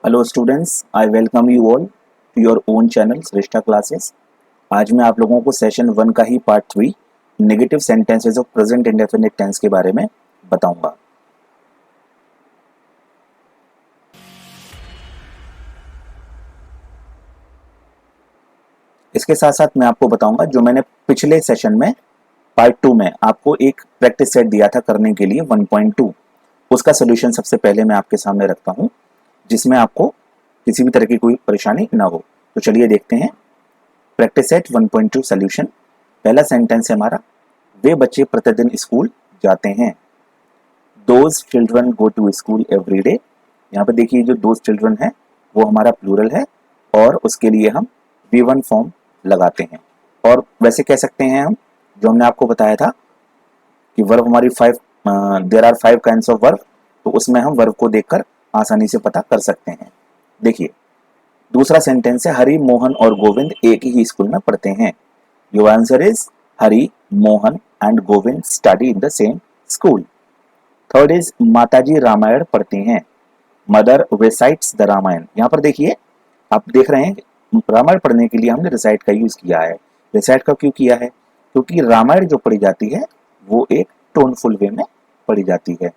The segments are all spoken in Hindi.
Hello students, I welcome you all to your own channel Shreshtha classes. आज मैं आप लोगों को सेशन 1 का ही part 3 negative sentences of present indefinite tense के बारे में बताऊंगा। इसके साथ साथ मैं आपको बताऊंगा जो मैंने पिछले सेशन में पार्ट 2 में आपको एक प्रैक्टिस सेट दिया था करने के लिए 1.2, उसका सोल्यूशन सबसे पहले मैं आपके सामने रखता हूं, जिसमें आपको किसी भी तरह की कोई परेशानी ना हो। तो चलिए देखते हैं प्रैक्टिस सेट 1.2 सोल्यूशन। पहला सेंटेंस है हमारा, वे बच्चे प्रतिदिन स्कूल जाते हैं। Those children go to school every day. यहाँ पे देखिए जो दोज चिल्ड्रन है वो हमारा प्लूरल है और उसके लिए हम V1 फॉर्म लगाते हैं। और वैसे कह सकते हैं हम, जो हमने आपको बताया था कि वर्ब हमारी there are 5 kinds of verb, तो उसमें हम वर्ब को देखकर आसानी से पता कर सकते हैं। देखिए दूसरा सेंटेंस है, हरि, मोहन और गोविंद एक ही स्कूल में पढ़ते हैं। Your answer is Hari, Mohan and Govind study in the same school. Third is माताजी रामायण पढ़ती हैं। Mother recites the Ramayana. यहाँ पर देखिए आप देख रहे हैं रामायण पढ़ने के लिए हमने रिसाइट का यूज किया है। रिसाइट का क्यों किया है? क्योंकि रामायण जो पढ़ी जाती है वो एक टोनफुल वे में पढ़ी जाती है,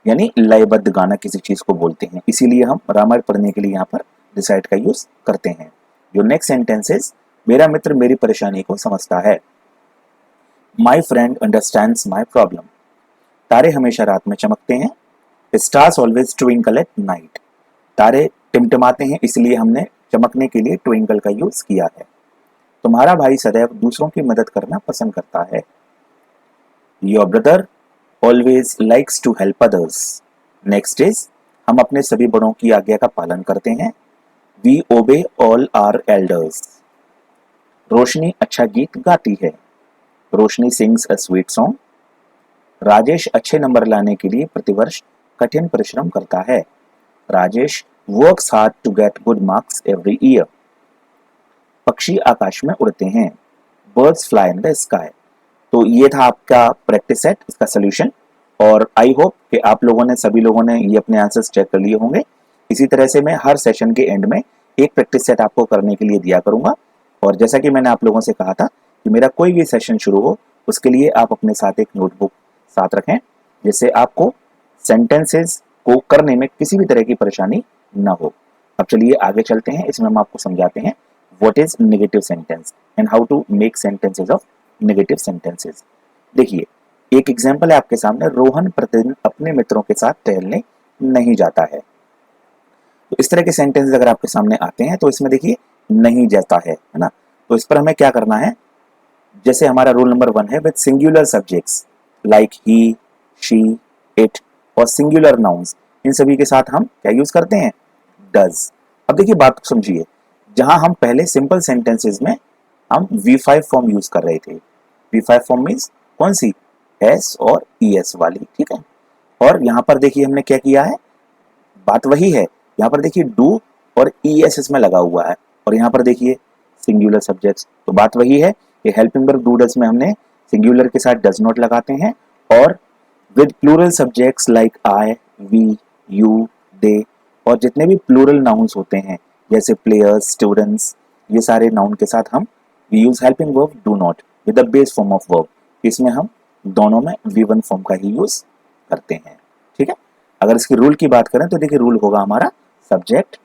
यानी लयबद्ध गाना किसी चीज को बोलते हैं, इसीलिए हम रामायण पढ़ने के लिए यहाँ पर रिसाइट का यूज करते हैं। जो नेक्स्ट सेंटेंस इज, मेरा मित्र मेरी परेशानी को समझता है। My friend understands my problem. तारे हमेशा रात में चमकते हैं। Stars always twinkle at night. तारे टिमटिमाते हैं, इसलिए हमने चमकने के लिए ट्विंकल का यूज किया है। तुम्हारा भाई सदैव दूसरों की मदद करना पसंद करता है। Your brother always likes to help others. Next is, हम अपने सभी बड़ों की आज्ञा का पालन करते हैं। वी ओबे ऑल आर एल्डर्स। रोशनी अच्छा गीत गाती है। Roshni sings a sweet song. Rajesh अच्छे नंबर लाने के लिए प्रतिवर्ष कठिन परिश्रम करता है। Rajesh works hard to get good marks every year. पक्षी आकाश में उड़ते हैं। Birds fly in the sky. तो ये था आपका प्रैक्टिस सेट, इसका सोल्यूशन। और आई होप कि आप लोगों ने, सभी लोगों ने ये अपने आंसर्स चेक कर लिए होंगे। इसी तरह से मैं हर सेशन के एंड में एक प्रैक्टिस सेट आपको करने के लिए दिया करूंगा। और जैसा कि मैंने आप लोगों से कहा था कि मेरा कोई भी सेशन शुरू हो उसके लिए आप अपने साथ एक नोटबुक साथ रखें, जिससे आपको सेंटेंसेस को करने में किसी भी तरह की परेशानी ना हो। अब चलिए आगे चलते हैं, इसमें हम आपको समझाते हैं what is negative sentence and how to make sentences of negative sentences. देखिए एक एग्जांपल है आपके सामने, रोहन प्रतिदिन अपने मित्रों के साथ टहलने नहीं जाता है। तो इस तरह के सेंटेंसेस अगर आपके सामने आते हैं तो इसमें देखिए नहीं जाता है ना। तो इस पर हमें क्या करना है, जैसे हमारा रूल नंबर 1 है, with singular subjects like he, she, it और सिंगुलर नाउन्स, इन सभी के साथ हम क्या यूज करते हैं, डज। अब देखिए बात को समझिए, जहां हम पहले सिंपल सेंटेंसेस में हम V5 फॉर्म यूज कर रहे थे। V5 फॉर्म मीन्स कौन सी, एस और ES वाली, ठीक है। और यहां पर देखिए हमने क्या किया है, बात वही है। यहाँ पर देखिए डू और ES इसमें लगा हुआ है, और यहाँ पर देखिए सिंगुलर सब्जेक्ट्स, तो बात वही है कि हेल्पिंग वर्ब डू डज में हमने सिंगुलर के साथ डज नॉट लगाते हैं, और with plural subjects like I, we, you, they और जितने भी प्लूरल नाउन्स होते हैं जैसे प्लेयर्स, स्टूडेंट्स, ये सारे नाउन के साथ हम we use helping verb do not with the base form of verb. इसमें हम दोनों में V1 फॉर्म का ही यूज करते हैं, ठीक है। अगर इसकी रूल की बात करें तो देखिए रूल होगा हमारा, subject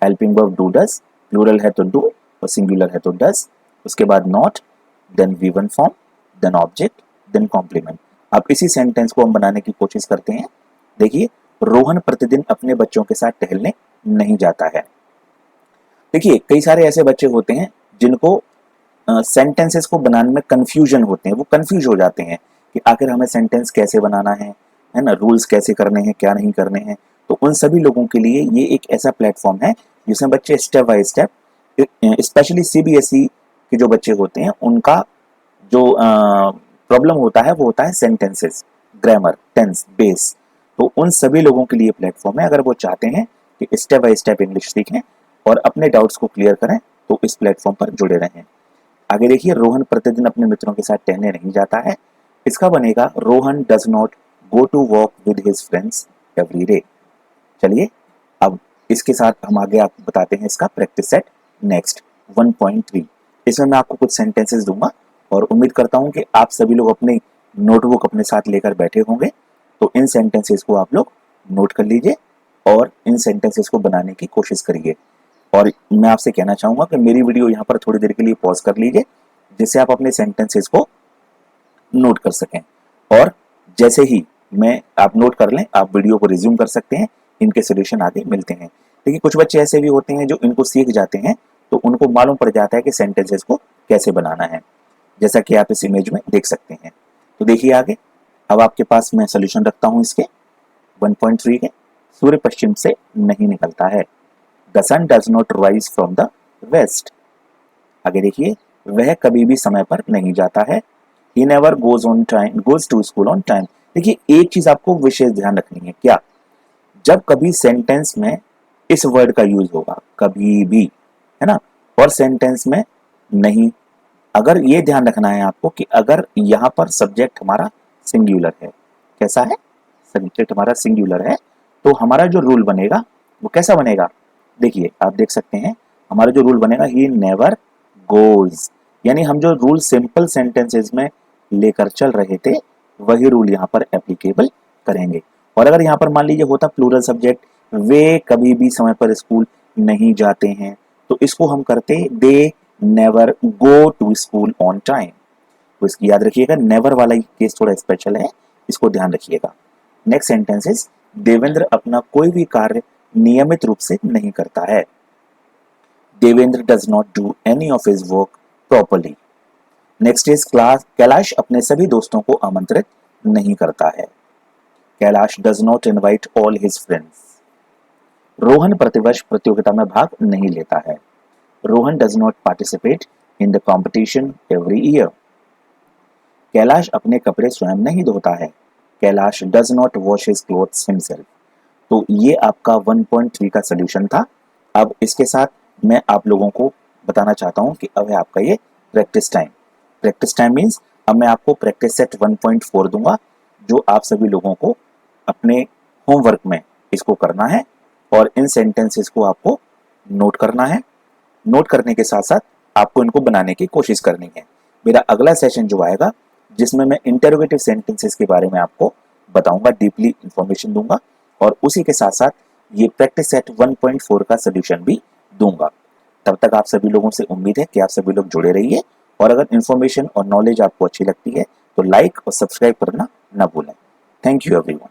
helping verb do does, plural है तो डू और सिंगुलर है तो डज, उसके बाद not, then V1 form, then object, then complement. अब इसी सेंटेंस को हम बनाने की कोशिश करते हैं। देखिए रोहन प्रतिदिन अपने बच्चों के साथ टहलने नहीं जाता है। देखिए कई सारे ऐसे बच्चे होते हैं जिनको सेंटेंसेस को बनाने में कंफ्यूजन होते हैं, वो कंफ्यूज हो जाते हैं कि आखिर हमें सेंटेंस कैसे बनाना है ना, रूल्स कैसे करने हैं, क्या नहीं करने हैं। तो उन सभी लोगों के लिए ये एक ऐसा प्लेटफॉर्म है जिसमें बच्चे step by step, specially CBSE के जो बच्चे होते हैं उनका जो प्रॉब्लम होता है वो होता है सेंटेंसेस, ग्रामर, टेंस, बेस। तो उन सभी लोगों के लिए प्लेटफॉर्म है, अगर वो चाहते हैं कि स्टेप बाय स्टेप इंग्लिश सीखें और अपने डाउट्स को क्लियर करें तो इस प्लेटफॉर्म पर जुड़े रहें। आगे देखिए, रोहन प्रतिदिन अपने मित्रों के साथ टहलने नहीं जाता है। इसका बनेगा, Rohan does not go to walk with his friends every day. चलिए अब इसके साथ हम आगे आपको बताते हैं इसका प्रैक्टिस सेट नेक्स्ट 1.3। इसमें मैं आपको कुछ सेंटेंसेस दूंगा और उम्मीद करता हूं कि आप सभी लोग अपनी नोटबुक अपने साथ लेकर बैठे होंगे। तो इन सेंटेंसेस को आप लोग नोट कर लीजिए और इन सेंटेंसेस को बनाने की कोशिश करिए। और मैं आपसे कहना चाहूंगा कि मेरी वीडियो यहाँ पर थोड़ी देर के लिए पॉज कर लीजिए, जिससे आप अपने सेंटेंसेस को नोट कर सकें। और जैसे ही मैं आप नोट कर लें, आप वीडियो को रिज्यूम कर सकते हैं। इनके सोल्यूशन आगे मिलते हैं। देखिए, कुछ बच्चे ऐसे भी होते हैं जो इनको सीख जाते हैं तो उनको मालूम पड़ जाता है कि सेंटेंसेस को कैसे बनाना है, जैसा कि आप इस इमेज में देख सकते हैं। तो देखिए आगे, अब आपके पास मैं सोल्यूशन रखता हूं इसके 1.3 के। सूर्य पश्चिम से नहीं निकलता है। The sun does not rise from the west. आगे देखिए, वह कभी भी समय पर नहीं जाता है। He never goes to school on time। देखिए, एक चीज आपको विशेष ध्यान रखनी है। क्या? जब कभी सेंटेंस में इस वर्ड का यूज होगा, कभी भी, है ना, और सेंटेंस में नहीं। अगर ये ध्यान रखना है आपको कि अगर यहां पर सब्जेक्ट हमारा सिंगुलर है, कैसा है? सब्जेक्ट हमारा सिंगुलर है, तो हमारा जो रूल बनेगा वो कैसा बनेगा? देखिए, आप देख सकते हैं हमारा जो रूल बनेगा, ही नेवर गोज। यानी हम जो रूल सिंपल सेंटेंसेस में लेकर चल रहे थे वही रूल यहाँ पर एप्लीकेबल करेंगे। और अगर यहाँ पर मान लीजिए होता प्लूरल सब्जेक्ट, वे कभी भी समय पर स्कूल नहीं जाते हैं, तो इसको हम करते they never go to school on time. तो इसकी याद रखिएगा, नेवर वाला केस थोड़ा स्पेशल है, इसको ध्यान रखिएगा। नेक्स्ट सेंटेंसेस, देवेंद्र अपना कोई भी कार्य नियमित रूप से नहीं करता है। Devendra does not do any of his work properly. Next is class, Kailash अपने सभी दोस्तों को आमंत्रित नहीं करता है। Kailash does not invite all his friends. Rohan प्रतिवर्ष प्रतियोगिता में भाग नहीं लेता है। Rohan does not participate in the competition every year. Kailash अपने कपड़े स्वयं नहीं धोता है। Kailash does not wash his clothes himself. तो ये आपका 1.3 का सोल्यूशन था। अब इसके साथ मैं आप लोगों को बताना चाहता हूं कि अब है आपका ये practice time. Practice time means अब मैं आपको प्रैक्टिस सेट 1.4 दूंगा, जो आप सभी लोगों को अपने होमवर्क में इसको करना है और इन सेंटेंसेस को आपको नोट करना है। नोट करने के साथ साथ आपको इनको बनाने की कोशिश करनी है। मेरा अगला सेशन जो आएगा, जिसमें मैं इंटरोगेटिव सेंटेंसेस के बारे में आपको बताऊंगा, डीपली इंफॉर्मेशन दूंगा और उसी के साथ साथ ये प्रैक्टिस सेट 1.4 का सोल्यूशन भी दूंगा। तब तक आप सभी लोगों से उम्मीद है कि आप सभी लोग जुड़े रहिए और अगर इन्फॉर्मेशन और नॉलेज आपको अच्छी लगती है तो लाइक और सब्सक्राइब करना ना भूलें। Thank you everyone.